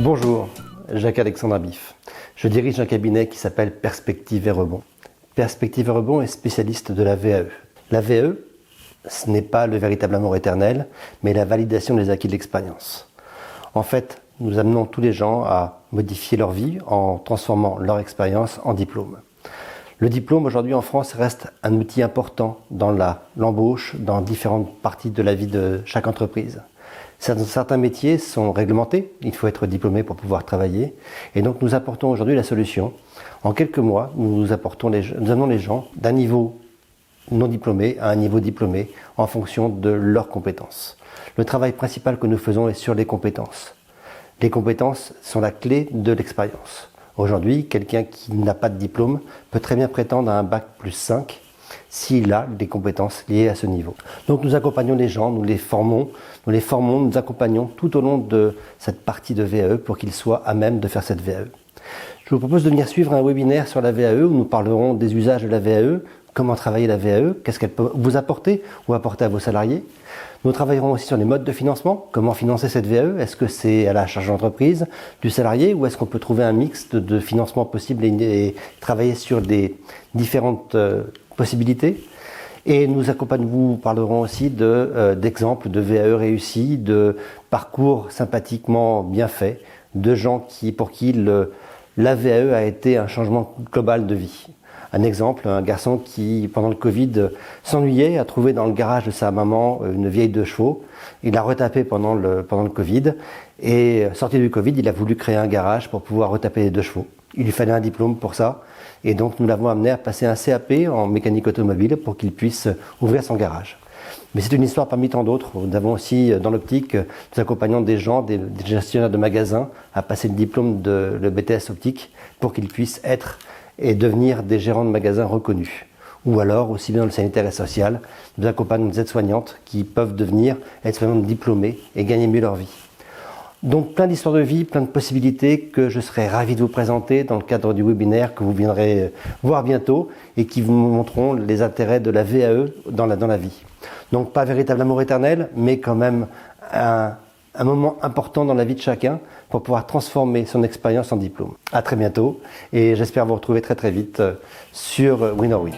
Bonjour, Jacques-Alexandre Abif. Je dirige un cabinet qui s'appelle Perspective et Rebond. Perspective et Rebond est spécialiste de la VAE. La VAE, ce n'est pas le véritable amour éternel, mais la validation des acquis de l'expérience. En fait, nous amenons tous les gens à modifier leur vie en transformant leur expérience en diplôme. Le diplôme aujourd'hui en France reste un outil important dans l'embauche, dans différentes parties de la vie de chaque entreprise. Certains métiers sont réglementés, il faut être diplômé pour pouvoir travailler. Et donc nous apportons aujourd'hui la solution. En quelques mois, nous amenons les gens d'un niveau non diplômé à un niveau diplômé en fonction de leurs compétences. Le travail principal que nous faisons est sur les compétences. Les compétences sont la clé de l'expérience. Aujourd'hui, quelqu'un qui n'a pas de diplôme peut très bien prétendre à un bac plus 5 s'il a des compétences liées à ce niveau. Donc nous accompagnons les gens, nous les formons, nous accompagnons tout au long de cette partie de VAE pour qu'ils soient à même de faire cette VAE. Je vous propose de venir suivre un webinaire sur la VAE où nous parlerons des usages de la VAE, comment travailler la VAE, qu'est-ce qu'elle peut vous apporter ou apporter à vos salariés. Nous travaillerons aussi sur les modes de financement, comment financer cette VAE, est-ce que c'est à la charge d'entreprise, du salarié ou est-ce qu'on peut trouver un mix de financement possible et travailler sur des différentes possibilités. Et nous parlerons aussi d'exemples de VAE réussis, de parcours sympathiquement bien faits, de gens pour qui la VAE a été un changement global de vie. Un exemple, un garçon qui, pendant le Covid, s'ennuyait, a trouvé dans le garage de sa maman une vieille 2 chevaux. Il l'a retapé pendant le Covid. Et sorti du Covid, il a voulu créer un garage pour pouvoir retaper les 2 chevaux. Il lui fallait un diplôme pour ça. Et donc, nous l'avons amené à passer un CAP en mécanique automobile pour qu'il puisse ouvrir son garage. Mais c'est une histoire parmi tant d'autres. Nous avons aussi, dans l'optique, nous accompagnons des gens, des gestionnaires de magasins, à passer le diplôme de le BTS optique pour qu'ils puissent être et devenir des gérants de magasins reconnus. Ou alors, aussi bien dans le sanitaire et social, nous accompagnons des aides-soignantes qui peuvent devenir aides-soignantes diplômées et gagner mieux leur vie. Donc plein d'histoires de vie, plein de possibilités que je serai ravi de vous présenter dans le cadre du webinaire que vous viendrez voir bientôt et qui vous montreront les intérêts de la VAE dans la vie. Donc pas véritable amour éternel, mais quand même un moment important dans la vie de chacun pour pouvoir transformer son expérience en diplôme. À très bientôt et j'espère vous retrouver très vite sur Win or Win.